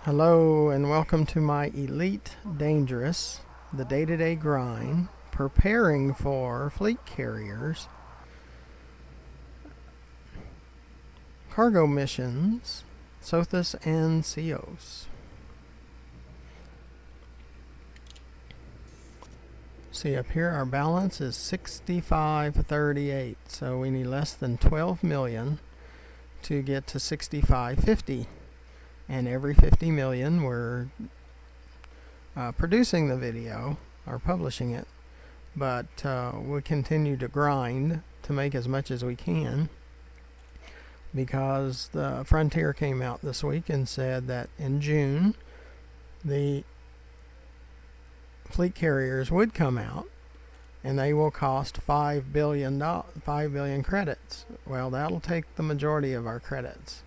Hello and welcome to my Elite Dangerous, the day-to-day grind, preparing for fleet carriers, cargo missions, Sothis and Ceos. See up here, our balance is 65.38, so we need less than 12 million to get to 65.50. And every 50 million we're producing the video or publishing it, but we continue to grind to make as much as we can, because the Frontier came out this week and said that in June the fleet carriers would come out and they will cost $5 billion credits. Well, that'll take the majority of our credits.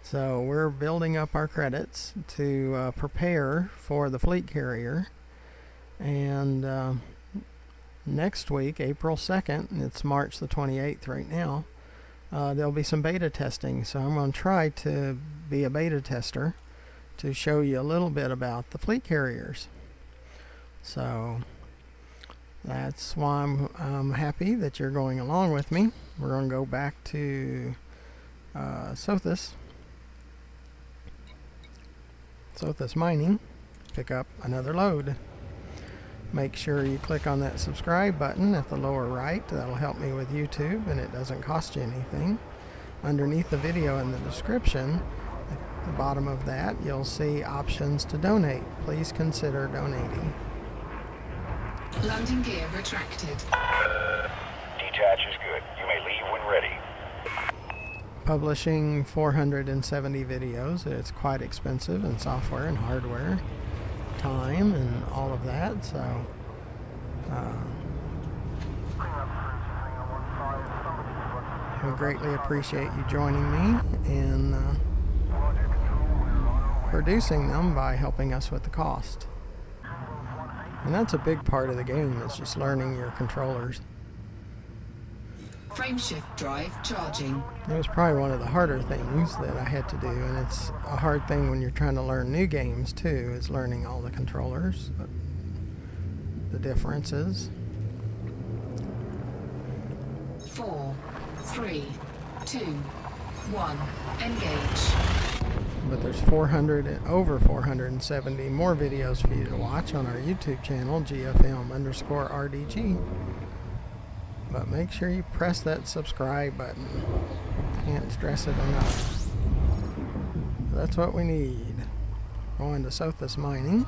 So we're building up our credits to prepare for the fleet carrier. And next week, April 2nd, it's March the 28th right now, there'll be some beta testing. So I'm going to try to be a beta tester to show you a little bit about the fleet carriers. So that's why I'm happy that you're going along with me. We're going to go back to Sothis mining, pick up another load. Make sure you click on that subscribe button at the lower right. That'll help me with YouTube and it doesn't cost you anything. Underneath the video in the description, at the bottom of that, you'll see options to donate. Please consider donating. Landing gear retracted. Detach is good. You may leave when ready. Publishing 470 videos. It's quite expensive in software and hardware, time and all of that, so we greatly appreciate you joining me in producing them by helping us with the cost. And that's a big part of the game, is just learning your controllers. Frameshift drive charging. It was probably one of the harder things that I had to do, and it's a hard thing when you're trying to learn new games too, is learning all the controllers, the differences. 4, 3, 2, 1, engage. But there's over 470 more videos for you to watch on our YouTube channel, GFM_RDG. But make sure you press that subscribe button. Can't stress it enough. That's what we need. Going to Sothis mining.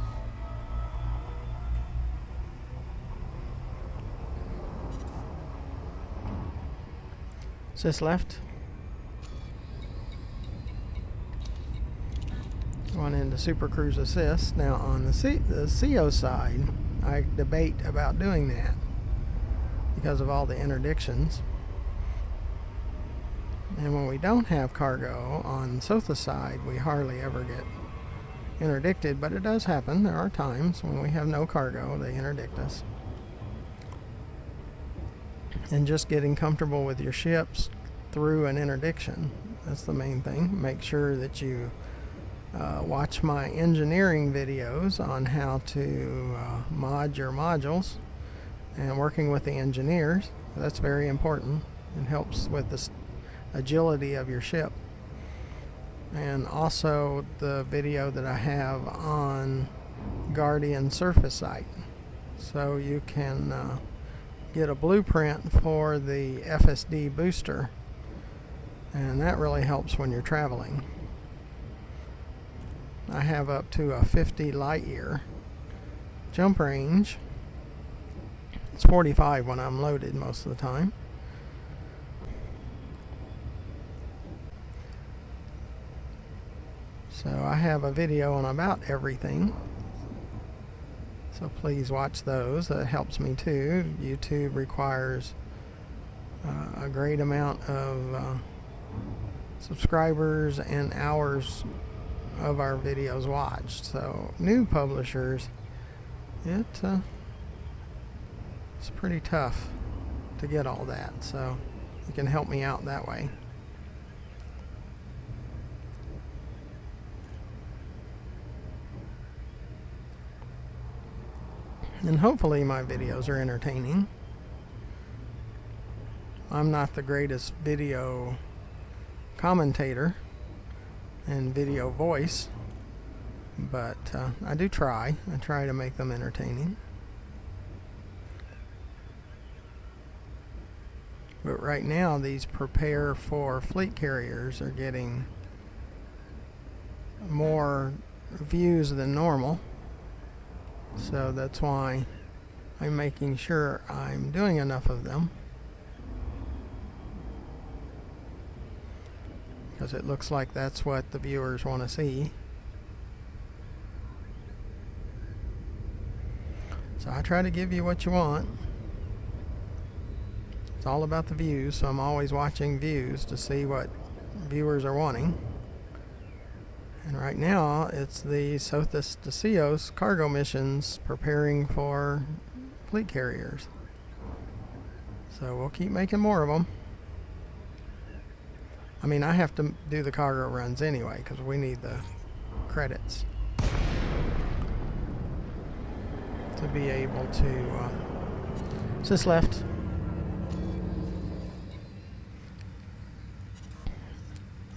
Just left. Going into Super Cruise Assist. Now on the CO side, I debate about doing that because of all the interdictions. And when we don't have cargo on Sothis side, we hardly ever get interdicted, but it does happen. There are times when we have no cargo, they interdict us. And just getting comfortable with your ships through an interdiction, that's the main thing. Make sure that you watch my engineering videos on how to mod your modules, and working with the engineers. That's very important. It helps with the agility of your ship. And also the video that I have on Guardian surface site, so you can get a blueprint for the FSD booster, and that really helps when you're traveling. I have up to a 50 light year jump range. It's 45 when I'm loaded most of the time. So I have a video on about everything, so please watch those. That helps me too. YouTube requires a great amount of subscribers and hours of our videos watched. So new publishers, it's pretty tough to get all that, so you can help me out that way. And hopefully my videos are entertaining. I'm not the greatest video commentator and video voice, but I do try. I try to make them entertaining. But right now, these prepare for fleet carriers are getting more views than normal. So that's why I'm making sure I'm doing enough of them. Because it looks like that's what the viewers want to see. So I try to give you what you want. It's all about the views, so I'm always watching views to see what viewers are wanting. And right now, it's the Sothis to Cios cargo missions preparing for fleet carriers. So we'll keep making more of them. I mean, I have to do the cargo runs anyway because we need the credits to be able to. Sis left.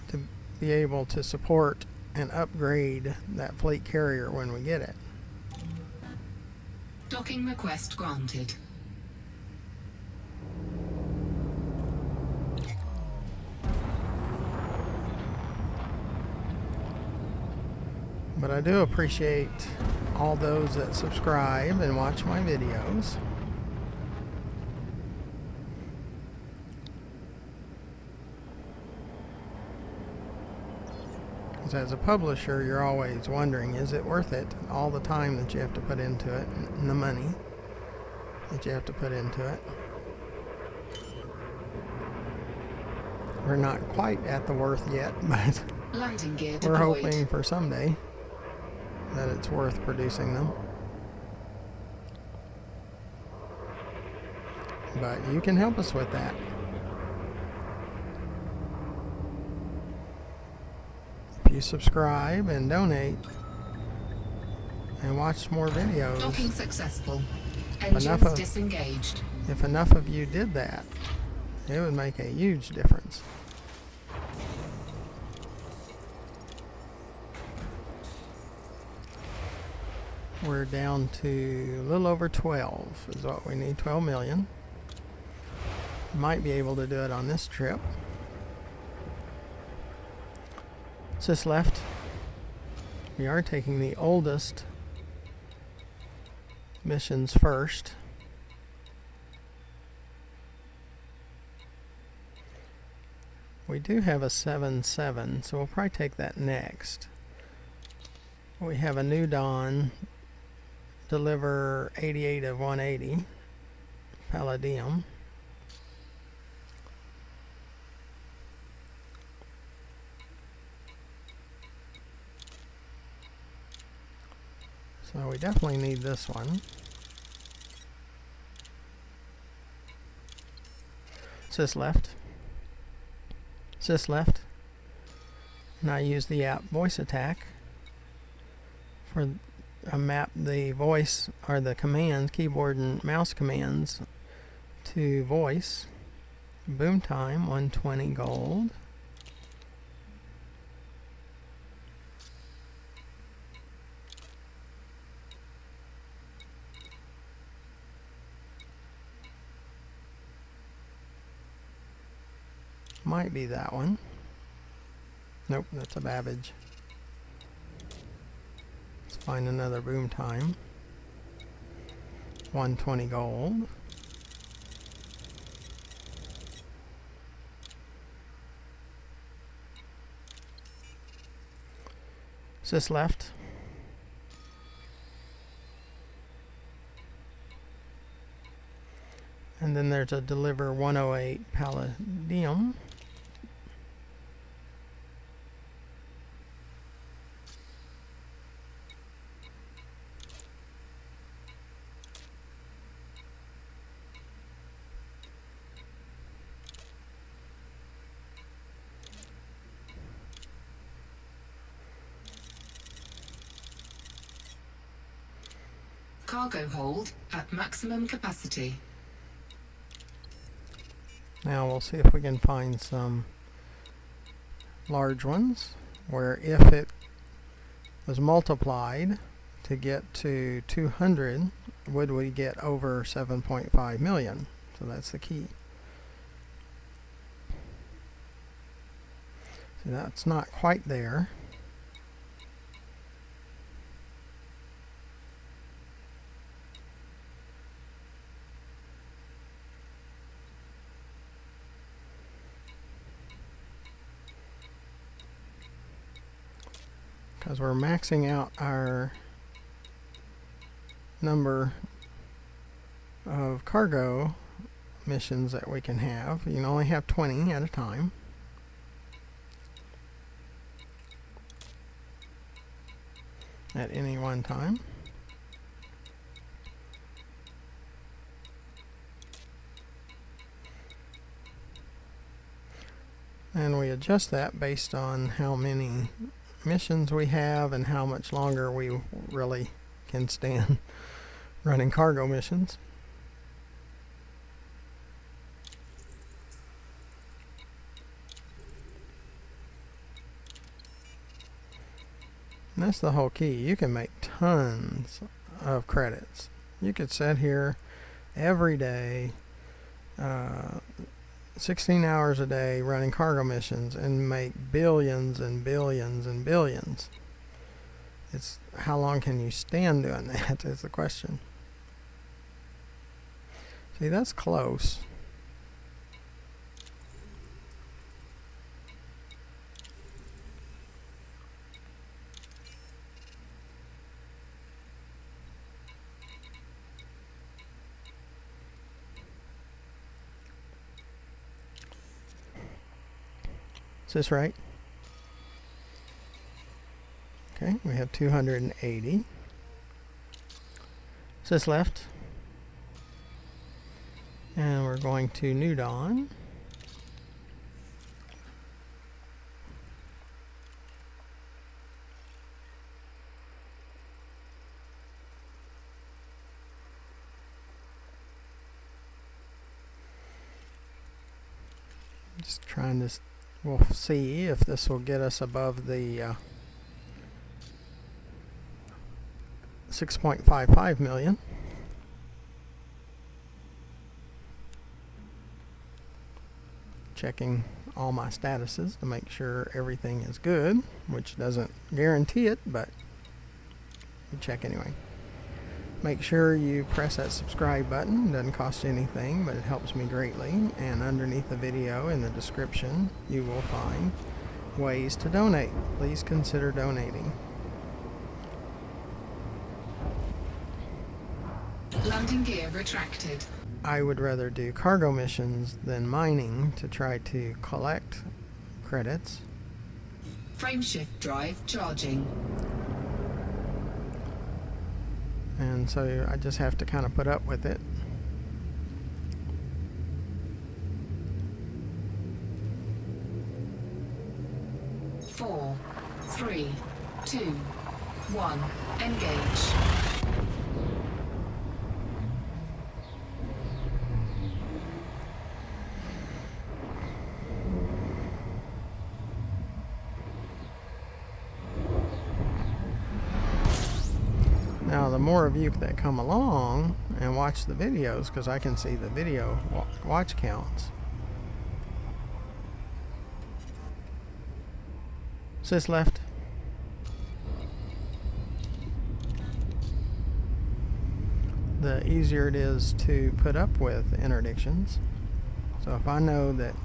To be able to support and upgrade that fleet carrier when we get it. Docking request granted. But I do appreciate all those that subscribe and watch my videos. Because as a publisher, you're always wondering, is it worth it? All the time that you have to put into it, and the money that you have to put into it. We're not quite at the worth yet, but Landing gear we're deployed. hoping for someday that it's worth producing them. But you can help us with that. If you subscribe and donate and watch more videos, Docking successful. Enough Engines of- disengaged. if enough of you did that, it would make a huge difference. We're down to a little over 12 is what we need, 12 million. Might be able to do it on this trip. Sis left. We are taking the oldest missions first. We do have a 7-7, so we'll probably take that next. We have a New Dawn deliver 88 of 180 Palladium. So we definitely need this one. Sis left. Sis left. And I use the app Voice Attack for map the voice or the commands, keyboard and mouse commands to voice. Boom time 120 gold. Might be that one. Nope, that's a Babbage. Let's find another boom time. 120 gold. Sis left. And then there's a deliver 108 Palladium. Cargo hold at maximum capacity. Now we'll see if we can find some large ones where if it was multiplied to get to 200, would we get over 7.5 million? So that's the key. See, that's not quite there. Because we're maxing out our number of cargo missions that we can have. You can only have 20 at a time. At any one time. And we adjust that based on how many missions we have and how much longer we really can stand running cargo missions. And that's the whole key. You can make tons of credits. You could sit here every day, 16 hours a day running cargo missions and make billions and billions and billions. It's how long can you stand doing that is the question. See, that's close. Is this right? Okay, we have 280. Is this left? And we're going to New Dawn. Just trying to, we'll see if this will get us above the 6.55 million. Checking all my statuses to make sure everything is good, which doesn't guarantee it, but we check anyway. Make sure you press that subscribe button. It doesn't cost you anything, but it helps me greatly. And underneath the video in the description, you will find ways to donate. Please consider donating. Landing gear retracted. I would rather do cargo missions than mining to try to collect credits. Frameshift drive charging. And so I just have to kind of put up with it. Four, 3, 2, 1. Engage. Now, the more of you that come along and watch the videos, because I can see the video watch counts. Sis left. The easier it is to put up with interdictions. So if I know that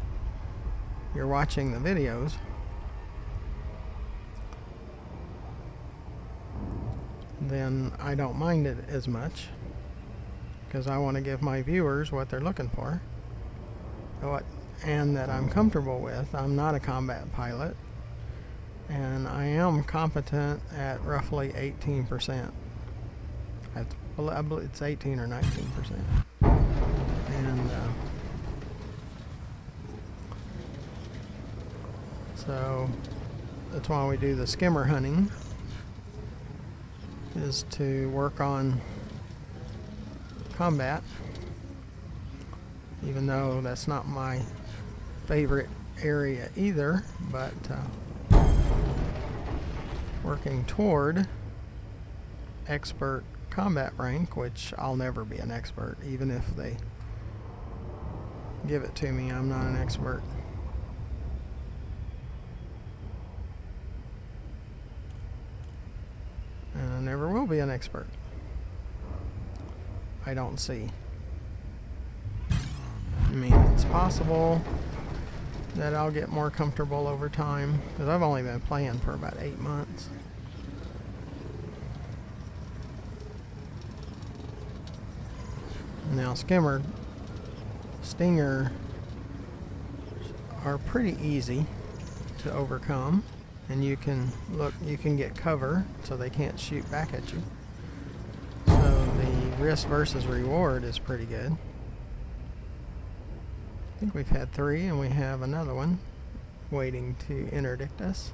you're watching the videos, then I don't mind it as much, because I want to give my viewers what they're looking for, and that I'm comfortable with. I'm not a combat pilot, and I am competent at roughly 18%. I believe it's 18 or 19%. And so that's why we do the skimmer hunting, is to work on combat, even though that's not my favorite area either, but working toward expert combat rank, which I'll never be an expert, even if they give it to me. I'm not an expert. And I never will be an expert. I don't see. I mean, it's possible that I'll get more comfortable over time, because I've only been playing for about 8 months. Now Stinger are pretty easy to overcome, and you can get cover so they can't shoot back at you. So the risk versus reward is pretty good. I think we've had 3, and we have another one waiting to interdict us.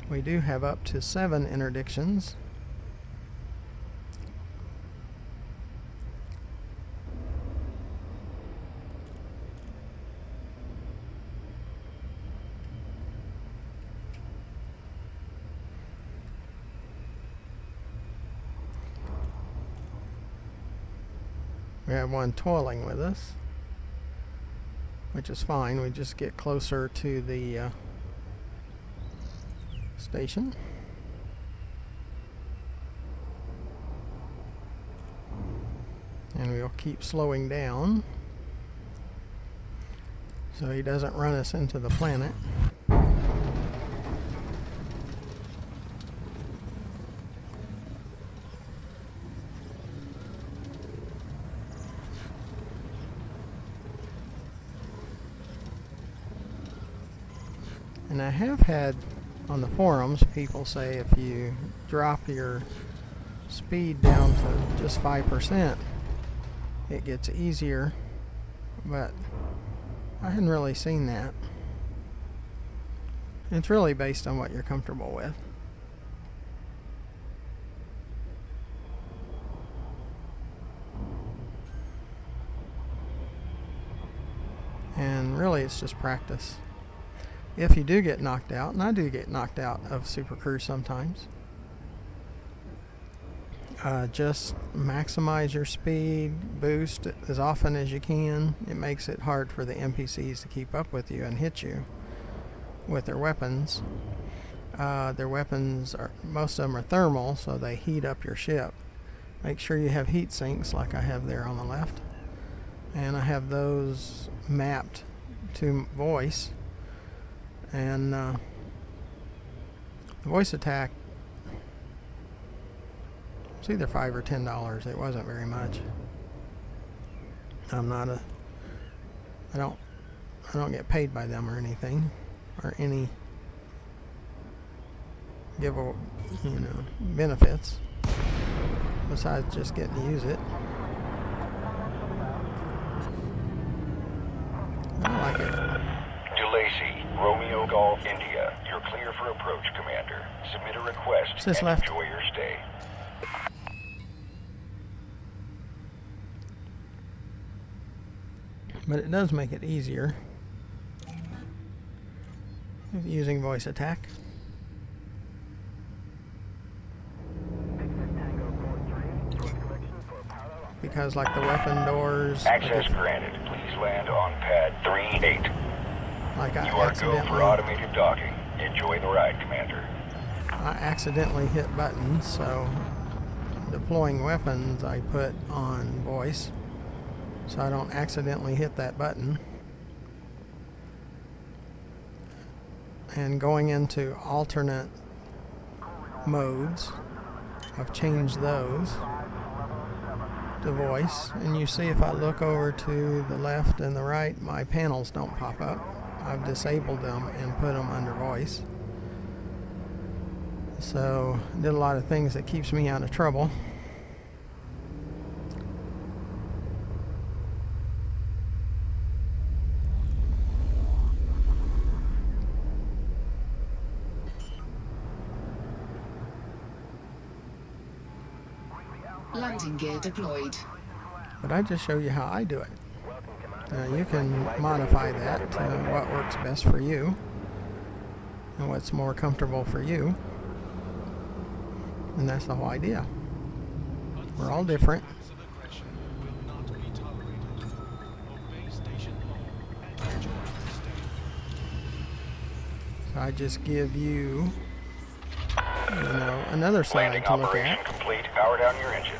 We do have up to 7 interdictions. We have one toiling with us, which is fine. We just get closer to the station. And we'll keep slowing down so he doesn't run us into the planet. And I have had on the forums people say if you drop your speed down to just 5%, it gets easier, but I hadn't really seen that. It's really based on what you're comfortable with. And really it's just practice. If you do get knocked out, and I do get knocked out of Super Cruise sometimes, just maximize your speed, boost as often as you can. It makes it hard for the NPCs to keep up with you and hit you with their weapons. Their weapons most of them are thermal, so they heat up your ship. Make sure you have heat sinks like I have there on the left, and I have those mapped to voice. And the voice attack, it's either $5 or $10. It wasn't very much. I don't get paid by them or anything, or any benefits besides just getting to use it. I like it. DeLacy, Romeo Golf India, you're clear for approach, Commander. Submit a request Sis and left. enjoy your stay. But it does make it easier using voice attack. Because like the weapon doors, Access granted. Please land on pad 38. like I You are go for automated docking. Enjoy the ride, Commander. I accidentally hit buttons, so deploying weapons I put on voice so I don't accidentally hit that button. And going into alternate modes, I've changed those to voice, and you see if I look over to the left and the right, my panels don't pop up. I've disabled them and put them under voice. So I did a lot of things that keeps me out of trouble. Landing gear deployed. But I just show you how I do it. You can modify that to what works best for you and what's more comfortable for you. And that's the whole idea. We're all different. So I just give you, another side Landing to look operation at. complete. Power down your engines.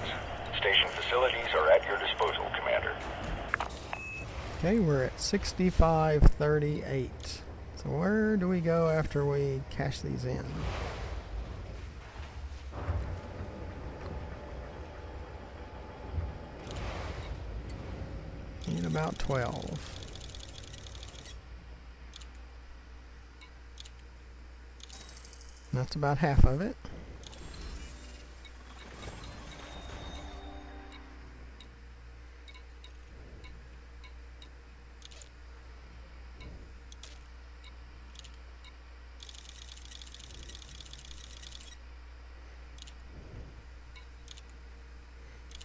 Station facilities are at your disposal, Commander. Okay, we're at 6538. So where do we go after we cash these in? Need about 12. That's about half of it.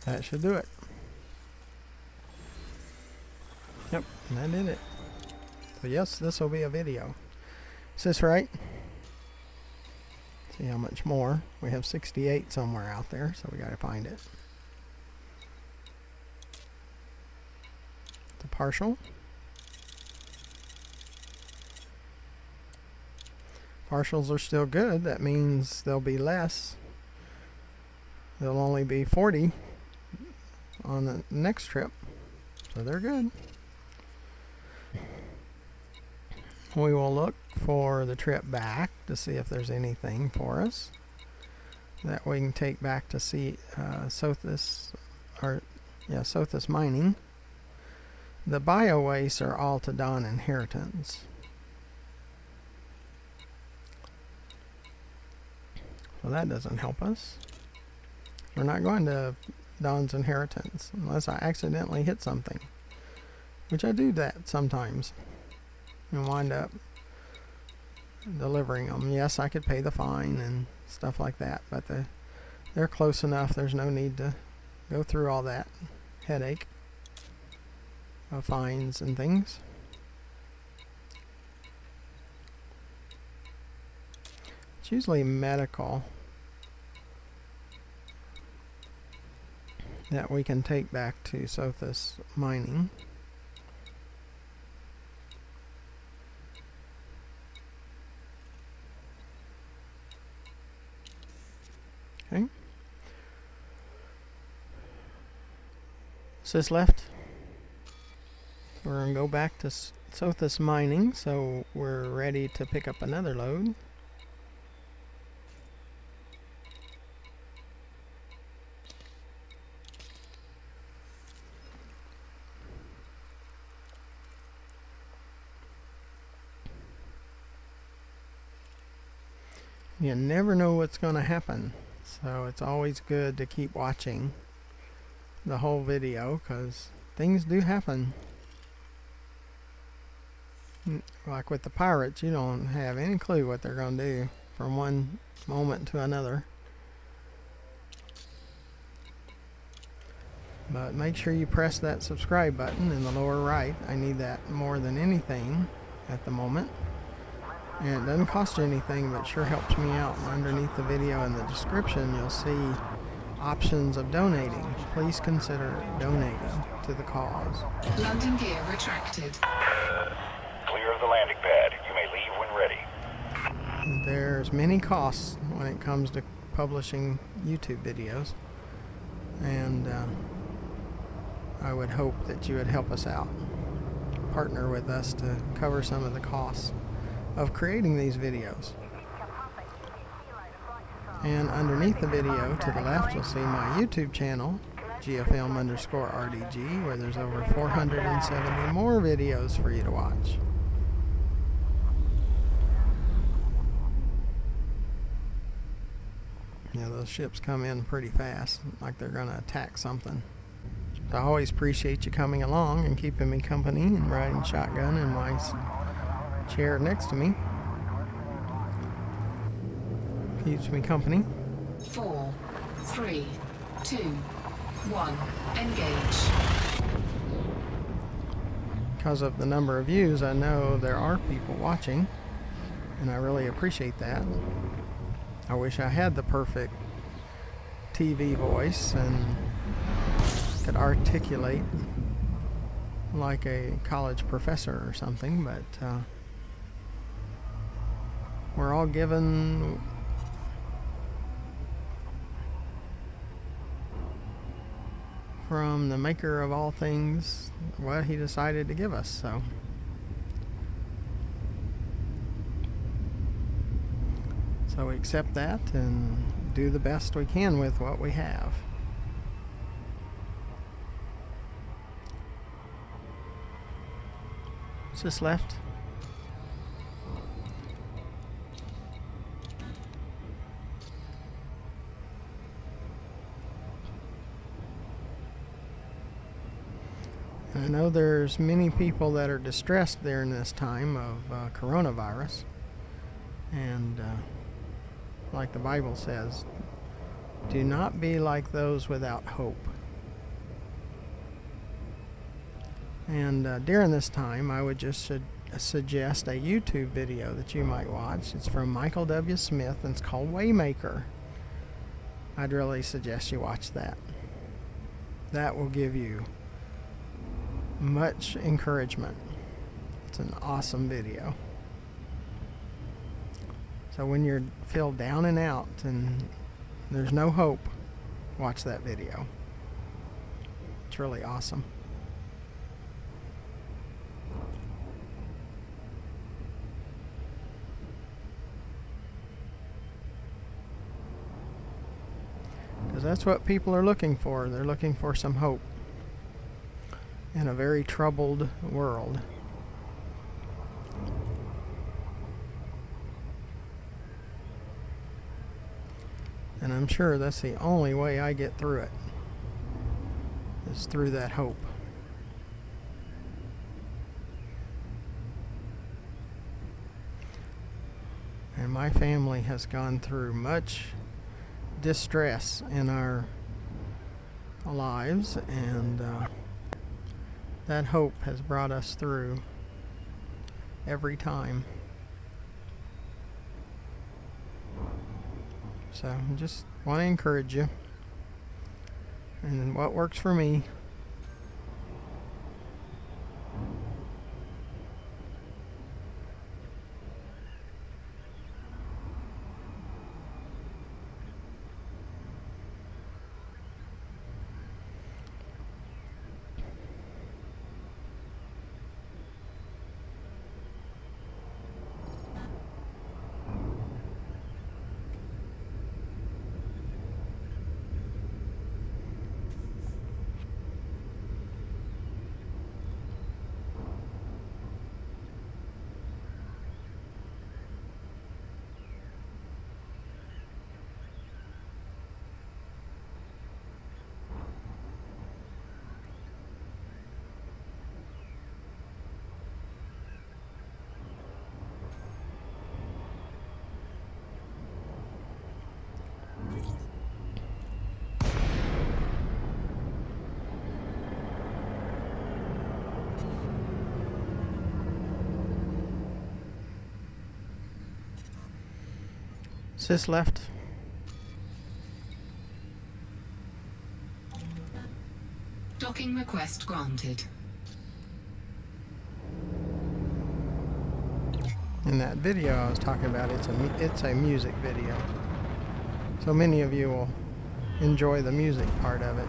That should do it. Yep, and that did it. So yes, this will be a video. Is this right? See how much more. We have 68 somewhere out there, so we got to find it. The partial. Partials are still good. That means there'll be less. There'll only be 40 on the next trip. So they're good. We will look for the trip back to see if there's anything for us that we can take back to see Sothis mining. The bio wastes are all to Dawn Inheritance. Well, that doesn't help us. We're not going to Dawn's Inheritance unless I accidentally hit something, which I do that sometimes and wind up delivering them. Yes, I could pay the fine and stuff like that, but they're close enough. There's no need to go through all that headache of fines and things. It's usually medical that we can take back to Sothis mining. Okay. This left. We're going to go back to Sothis mining, so we're ready to pick up another load. You never know what's going to happen, so it's always good to keep watching the whole video because things do happen. Like with the pirates, you don't have any clue what they're going to do from one moment to another. But make sure you press that subscribe button in the lower right. I need that more than anything at the moment. And it doesn't cost you anything, but sure helps me out. And underneath the video in the description, you'll see options of donating. Please consider donating to the cause. Landing gear retracted. Clear of the landing pad. You may leave when ready. There's many costs when it comes to publishing YouTube videos. And I would hope that you would help us out. Partner with us to cover some of the costs of creating these videos. And underneath the video to the left, you'll see my YouTube channel, GFM_RDG, where there's over 470 more videos for you to watch. Yeah, those ships come in pretty fast, like they're going to attack something. So I always appreciate you coming along and keeping me company and riding shotgun in my chair next to me. Keeps me company. 4, 3, 2, 1. Engage. Because of the number of views, I know there are people watching, and I really appreciate that. I wish I had the perfect TV voice and could articulate like a college professor or something, but we're all given from the maker of all things what he decided to give us. So we accept that and do the best we can with what we have. Just left. I know there's many people that are distressed during this time of coronavirus, and like the Bible says, do not be like those without hope. And during this time, I would just suggest a YouTube video that you might watch. It's from Michael W. Smith, and it's called Waymaker. I'd really suggest you watch that. That will give you much encouragement. It's an awesome video. So when you're feel down and out and there's no hope, watch that video. It's really awesome. Because that's what people are looking for. They're looking for some hope in a very troubled world. And I'm sure that's the only way I get through it, is through that hope. And my family has gone through much distress in our lives, and that hope has brought us through every time. So I just want to encourage you, and what works for me. Sis left. Docking request granted. In that video I was talking about, it's a music video. So many of you will enjoy the music part of it.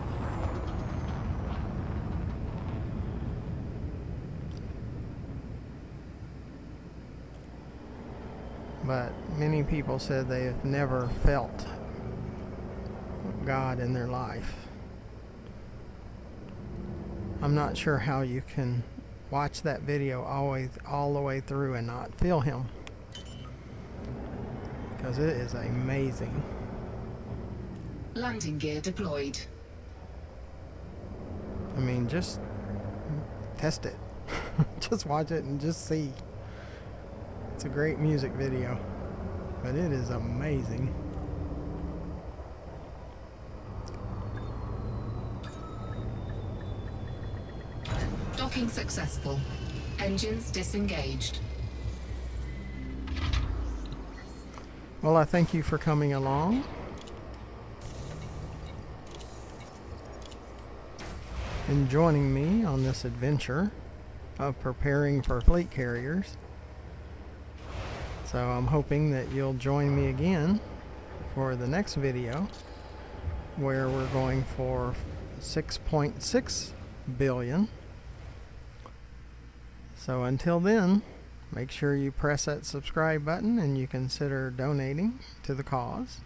But many people said they have never felt God in their life. I'm not sure how you can watch that video all the way through and not feel Him, because it is amazing. Landing gear deployed. I mean, just test it. Just watch it and just see. It's a great music video, but it is amazing. Docking successful. Engines disengaged. Well, I thank you for coming along. And joining me on this adventure of preparing for fleet carriers. So I'm hoping that you'll join me again for the next video, where we're going for 6.6 billion. So until then, make sure you press that subscribe button and you consider donating to the cause,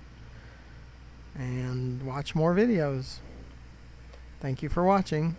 and watch more videos. Thank you for watching.